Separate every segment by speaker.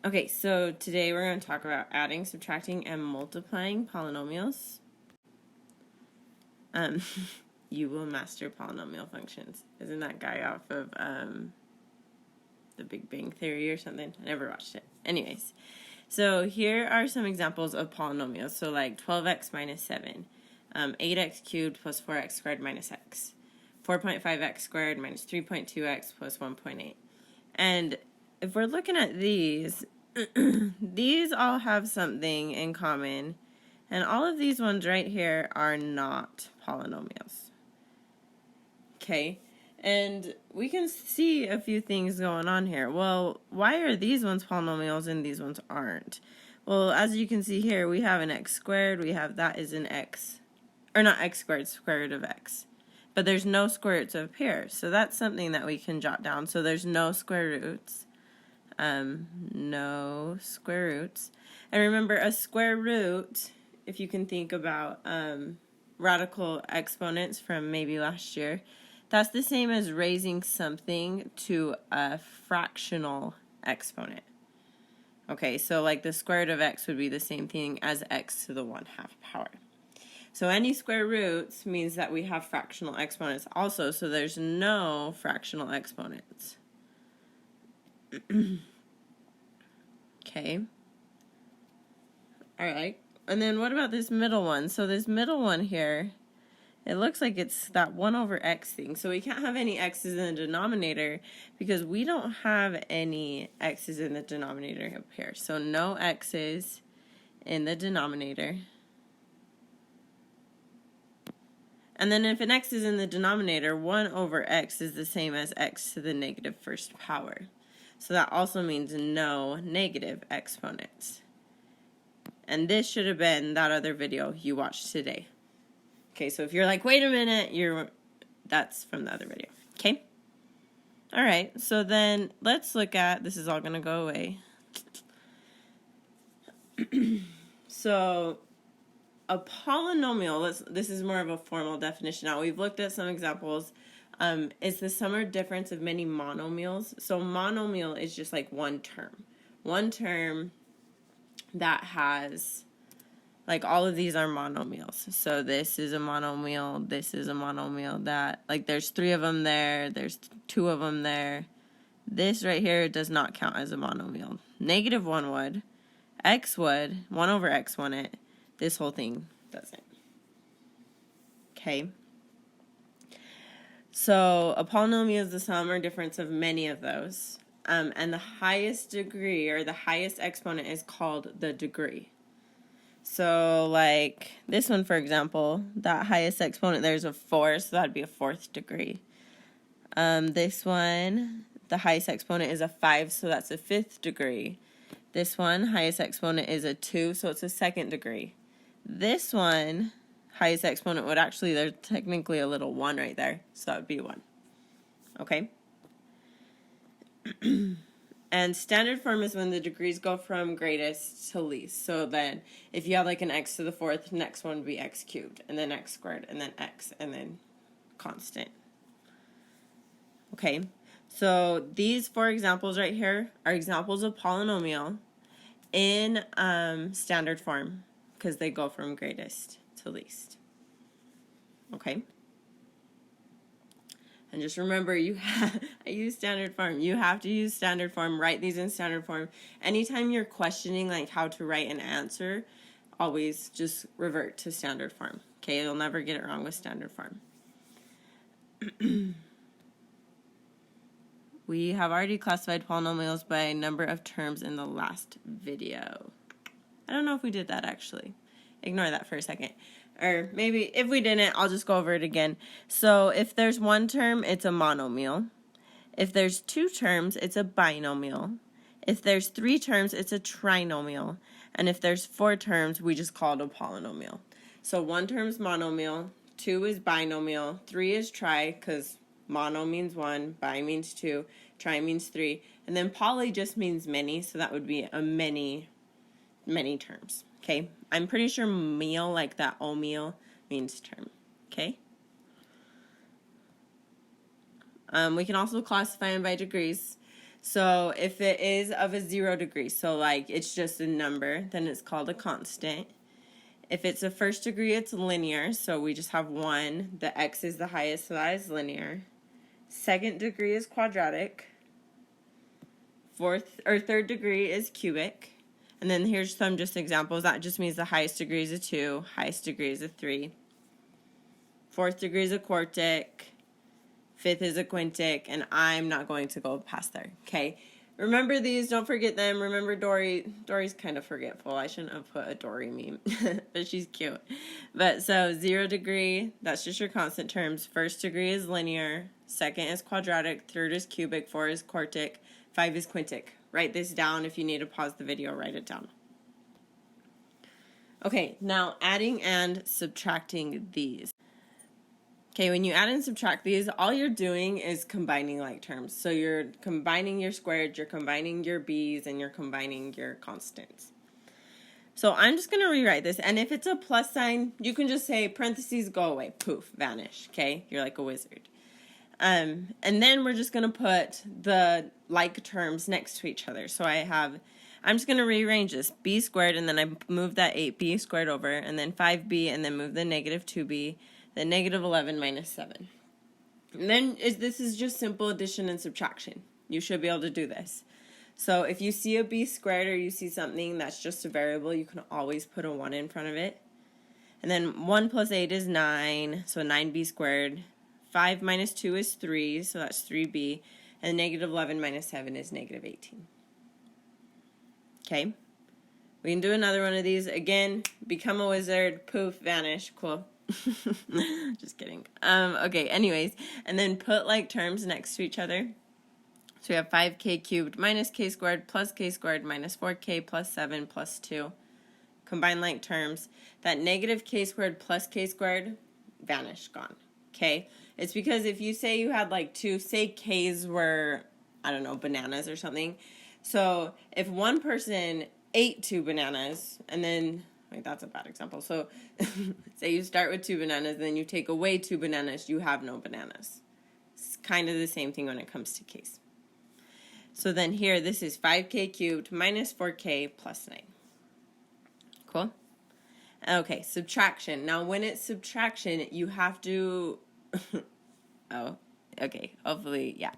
Speaker 1: Okay, so today we're going to talk about adding, subtracting, and multiplying polynomials. You will master polynomial functions. Isn't that guy off of The Big Bang Theory or something? I never watched it. Anyways, so here are some examples of polynomials. So like 12x minus 7, 8x cubed plus 4x squared minus x, 4.5x squared minus 3.2x plus 1.8. And if we're looking at these, these all have something in common, and all of these ones right here are not polynomials. Okay, and we can see a few things going on here. Well, why are these ones polynomials and these ones aren't? Well, as you can see here, we have an x squared, we have that is an x, or not x squared, square root of x. But there's no square roots up here, so that's something that we can jot down. So there's no square roots. No square roots. And remember, a square root, if you can think about radical exponents from maybe last year, that's the same as raising something to a fractional exponent. Okay, so like the square root of x would be the same thing as x to the 1/2 power. So any square roots means that we have fractional exponents also, so there's no fractional exponents. Okay. Alright. And then what about this middle one? So this middle one here, it looks like it's that 1 over x thing. So we can't have any x's in the denominator because we don't have any x's in the denominator up here. So no x's in the denominator. And then if an x is in the denominator, 1 over x is the same as x to the negative first power. So that also means no negative exponents. And this should have been that other video you watched today. Okay, so if you're like, wait a minute, that's from the other video. Okay? All right, so then let's look at, this is all going to go away. So a polynomial, this is more of a formal definition now. We've looked at some examples. Is the sum or difference of many monomials. So monomial is just like one term. One term that has, like all of these are monomials. So this is a monomial, this is a monomial, that, like there's 3 of them there, there's 2 of them there. This right here does not count as a monomial. -1 would, x would, 1 over x wouldn't. This whole thing doesn't. Okay. So a polynomial is the sum or difference of many of those. And the highest degree, or the highest exponent, is called the degree. So like this one, for example, that highest exponent, there's a 4, so that'd be a 4th degree. This one, the highest exponent is a 5, so that's a 5th degree. This one, highest exponent is a 2, so it's a 2nd degree. This one, highest exponent would actually, there's technically a little 1 right there, so that would be 1. Okay? And standard form is when the degrees go from greatest to least. So then if you have like an x to the 4th, next one would be x cubed, and then x squared, and then x, and then constant. Okay? So these 4 examples right here are examples of polynomial in standard form, because they go from greatest to least. Okay? And just remember, I use standard form. You have to use standard form. Write these in standard form. Anytime you're questioning like how to write an answer, always just revert to standard form. Okay? You'll never get it wrong with standard form. We have already classified polynomials by number of terms in the last video. I don't know if we did that actually. Ignore that for a second. Or maybe if we didn't, I'll just go over it again. So if there's 1 term, it's a monomial. If there's 2 terms, it's a binomial. If there's 3 terms, it's a trinomial. And if there's 4 terms, we just call it a polynomial. So 1 term is monomial, 2 is binomial, 3 is tri, because mono means 1, bi means 2, tri means 3, and then poly just means many, so that would be a many terms. Okay, I'm pretty sure meal, like that meal, means term. Okay. We can also classify them by degrees. So if it is of a 0 degree, so like it's just a number, then it's called a constant. If it's a first degree, it's linear, so we just have 1. The x is the highest, so that is linear. Second degree is quadratic. Fourth or third degree is cubic. And then here's some just examples. That just means the highest degree is a 2, highest degree is a 3. Fourth degree is a quartic. Fifth is a quintic, and I'm not going to go past there. Okay. Remember these, don't forget them. Remember Dory. Dory's kind of forgetful. I shouldn't have put a Dory meme, but she's cute. But so 0 degree, that's just your constant terms. First degree is linear. Second is quadratic. Third is cubic. 4 is quartic. 5 is quintic. Write this down. If you need to pause the video, write it down. Okay, now adding and subtracting these. Okay, when you add and subtract these, all you're doing is combining like terms. So you're combining your squared, you're combining your b's, and you're combining your constants. So I'm just going to rewrite this, and if it's a plus sign, you can just say parentheses go away, poof, vanish, okay? You're like a wizard. And then we're just going to put the like terms next to each other. So I'm just going to rearrange this, b squared, and then I move that 8b squared over, and then 5b, and then move the negative 2b, then negative 11 minus 7. And then this is just simple addition and subtraction. You should be able to do this. So if you see a b squared or you see something that's just a variable, you can always put a 1 in front of it. And then 1 plus 8 is 9, so 9b squared. 5 minus 2 is 3, so that's 3b. And negative 11 minus 7 is negative 18. Okay. We can do another one of these. Again, become a wizard, poof, vanish, cool. Just kidding. Okay, anyways, and then put like terms next to each other. So we have 5k cubed minus k squared plus k squared minus 4k plus 7 plus 2. Combine like terms. That negative k squared plus k squared, vanish, gone. Okay? It's because if you say you had like two, say k's were, I don't know, bananas or something. So if one person ate 2 bananas and then, wait, that's a bad example. So say you start with 2 bananas, then you take away 2 bananas, you have no bananas. It's kind of the same thing when it comes to k's. So then here, this is 5k cubed minus 4k plus 9. Cool? Okay, subtraction. Now, when it's subtraction, you have to... oh, okay, hopefully, yeah.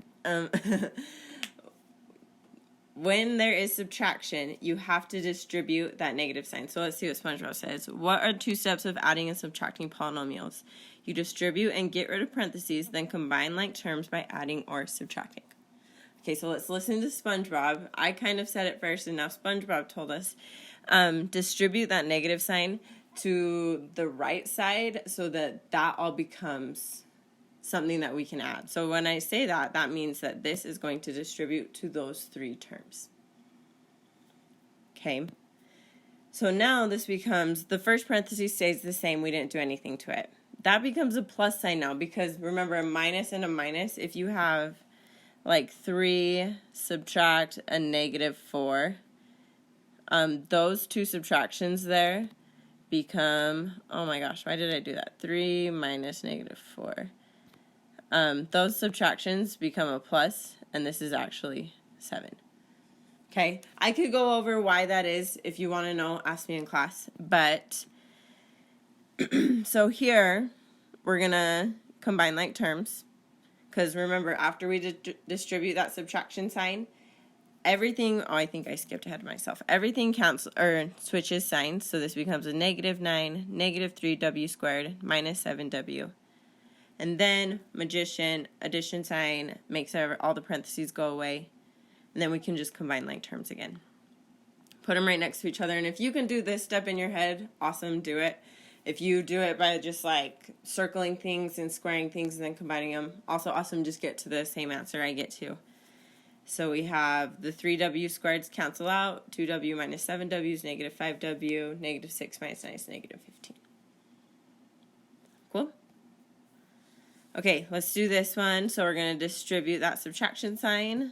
Speaker 1: When there is subtraction, you have to distribute that negative sign. So let's see what SpongeBob says. What are 2 steps of adding and subtracting polynomials? You distribute and get rid of parentheses, then combine like terms by adding or subtracting. Okay, so let's listen to SpongeBob. I kind of said it first, and now SpongeBob told us. Distribute that negative sign to the right side so that that all becomes something that we can add. So when I say that, that means that this is going to distribute to those 3 terms. Okay. So now this becomes, the first parenthesis stays the same. We didn't do anything to it. That becomes a plus sign now because remember, a minus and a minus, if you have like 3 subtract a negative 4, those 2 subtractions there become, oh my gosh, why did I do that? 3 minus negative 4. Those subtractions become a plus, and this is actually 7. Okay, I could go over why that is. If you want to know, ask me in class. But, so here, we're going to combine like terms. Because remember, after we distribute that subtraction sign, everything, oh, I think I skipped ahead of myself. Everything cancels or switches signs. So this becomes a negative 9, negative 3w squared, minus 7w. And then magician, addition sign, makes all the parentheses go away. And then we can just combine like terms again. Put them right next to each other. And if you can do this step in your head, awesome, do it. If you do it by just like circling things and squaring things and then combining them, also awesome, just get to the same answer I get to. So we have the 3w squareds cancel out, 2w minus 7w is negative 5w, negative 6 minus 9 is negative 15. Cool? Okay, let's do this one. So we're going to distribute that subtraction sign.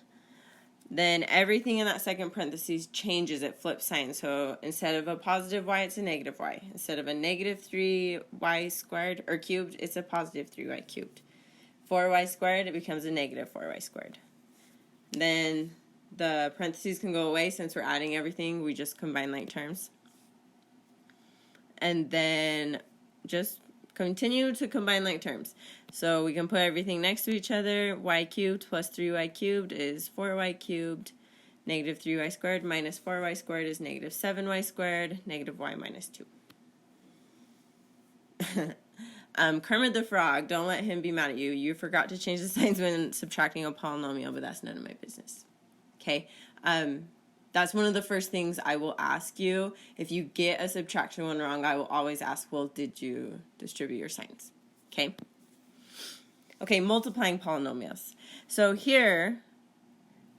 Speaker 1: Then everything in that second parentheses changes, it flips signs. So instead of a positive y, it's a negative y. Instead of a negative 3y squared or cubed, it's a positive 3y cubed. 4y squared, it becomes a negative 4y squared. Then the parentheses can go away since we're adding everything. We just combine like terms. And then just continue to combine like terms. So we can put everything next to each other. Y cubed plus 3y cubed is 4y cubed. Negative 3y squared minus 4y squared is negative 7y squared. Negative y minus 2. Kermit the Frog, don't let him be mad at you. You forgot to change the signs when subtracting a polynomial, but that's none of my business. Okay? That's one of the first things I will ask you. If you get a subtraction one wrong, I will always ask, well, did you distribute your signs? Okay? Okay, multiplying polynomials. So here,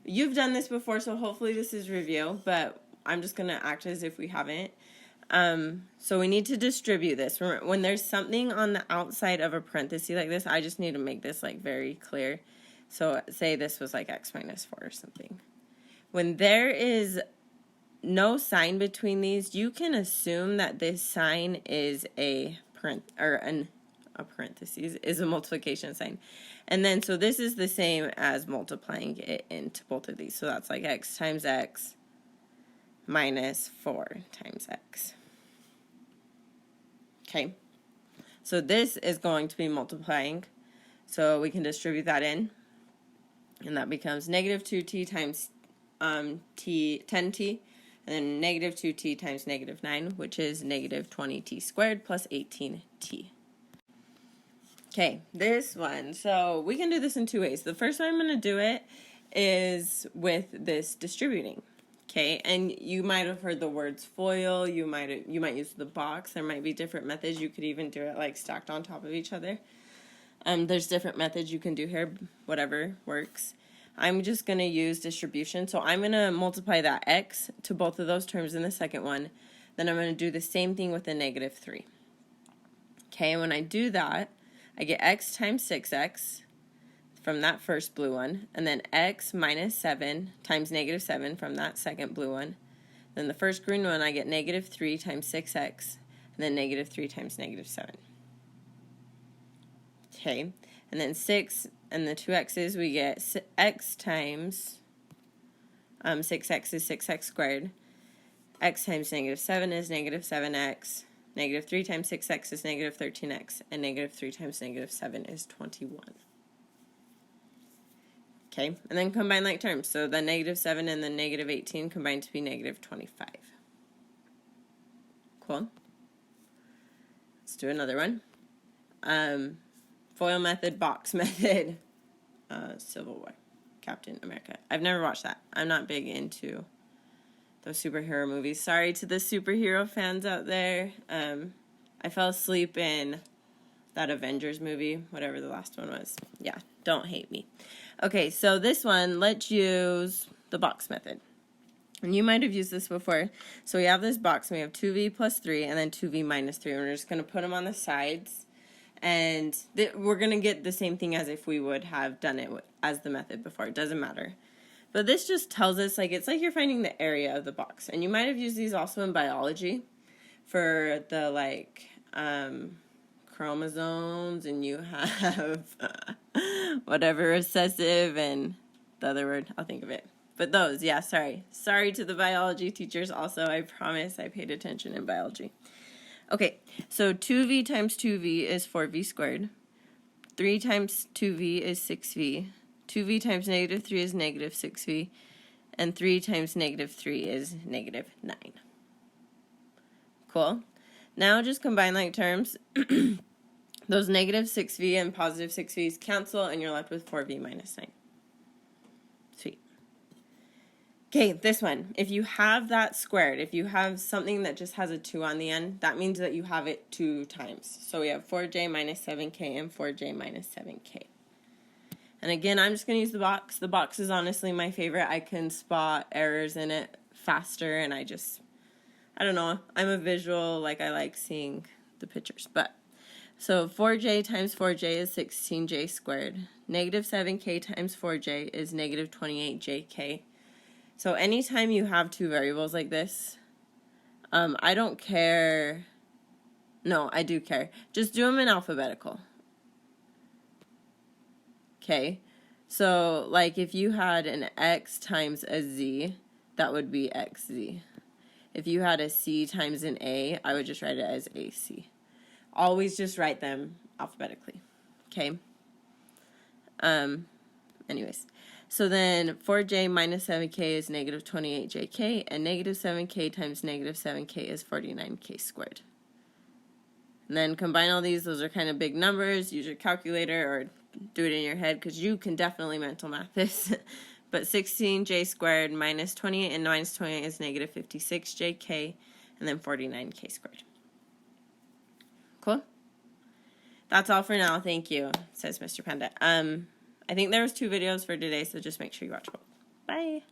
Speaker 1: you've done this before, so hopefully this is review, but I'm just going to act as if we haven't. So we need to distribute this. When there's something on the outside of a parenthesis like this, I just need to make this like very clear. So say this was like x minus 4 or something. When there is no sign between these, you can assume that this sign is a parenthesis, is a multiplication sign. And then, so this is the same as multiplying it into both of these. So that's like x times x minus 4 times x. Okay. So this is going to be multiplying. So we can distribute that in. And that becomes negative 2t times 10t, and then negative 2t times negative 9, which is negative 20t squared plus 18t. Okay, this one. So we can do this in two ways. The first way I'm going to do it is with this distributing. Okay, and you might have heard the words FOIL. You might use the box. There might be different methods. You could even do it like stacked on top of each other. There's different methods you can do here. Whatever works. I'm just going to use distribution. So I'm going to multiply that x to both of those terms in the second one. Then I'm going to do the same thing with the negative 3. Okay, when I do that, I get x times 6x from that first blue one, and then x minus 7 times negative 7 from that second blue one. Then the first green one, I get negative 3 times 6x, and then negative 3 times negative 7. Okay, and then 6 and the 2x's, we get x times 6x is 6x squared. X times negative 7 is negative 7x. Negative 3 times 6x is negative 13x. And negative 3 times negative 7 is 21. Okay, and then combine like terms. So the negative 7 and the negative 18 combine to be negative 25. Cool. Let's do another one. FOIL method, box method, Civil War, Captain America. I've never watched that. I'm not big into those superhero movies. Sorry to the superhero fans out there. I fell asleep in that Avengers movie, whatever the last one was. Yeah, don't hate me. Okay, so this one, let's use the box method. And you might have used this before. So we have this box, and we have 2v plus 3, and then 2v minus 3. And we're just going to put them on the sides. And we're going to get the same thing as if we would have done it as the method before. It doesn't matter. But this just tells us, like, it's like you're finding the area of the box. And you might have used these also in biology for the, like, chromosomes. And you have whatever, recessive and the other word. I'll think of it. But those, yeah, sorry. Sorry to the biology teachers also. I promise I paid attention in biology. Okay, so 2v times 2v is 4v squared. 3 times 2v is 6v. 2v times negative 3 is negative 6v. And 3 times negative 3 is negative 9. Cool. Now just combine like terms. Those negative 6v and positive 6v's cancel, and you're left with 4v minus 9. Sweet. Okay, this one. If you have that squared, if you have something that just has a 2 on the end, that means that you have it 2 times. So we have 4j minus 7k and 4j minus 7k. And again, I'm just going to use the box. The box is honestly my favorite. I can spot errors in it faster, and I don't know. I'm a visual, like I like seeing the pictures. But so 4j times 4j is 16j squared. Negative 7k times 4j is negative 28jk. So anytime you have two variables like this, I don't care. No, I do care. Just do them in alphabetical. Okay. So, like, if you had an x times a z, that would be xz. If you had a c times an a, I would just write it as ac. Always just write them alphabetically. Okay? Anyways. So then 4j minus 7k is negative 28jk, and negative 7k times negative 7k is 49k squared. And then combine all these. Those are kind of big numbers. Use your calculator or do it in your head because you can definitely mental math this. But 16j squared minus 28 and minus 28 is negative 56jk, and then 49k squared. Cool? That's all for now. Thank you, says Mr. Panda. I think there was 2 videos for today, so just make sure you watch both. Bye.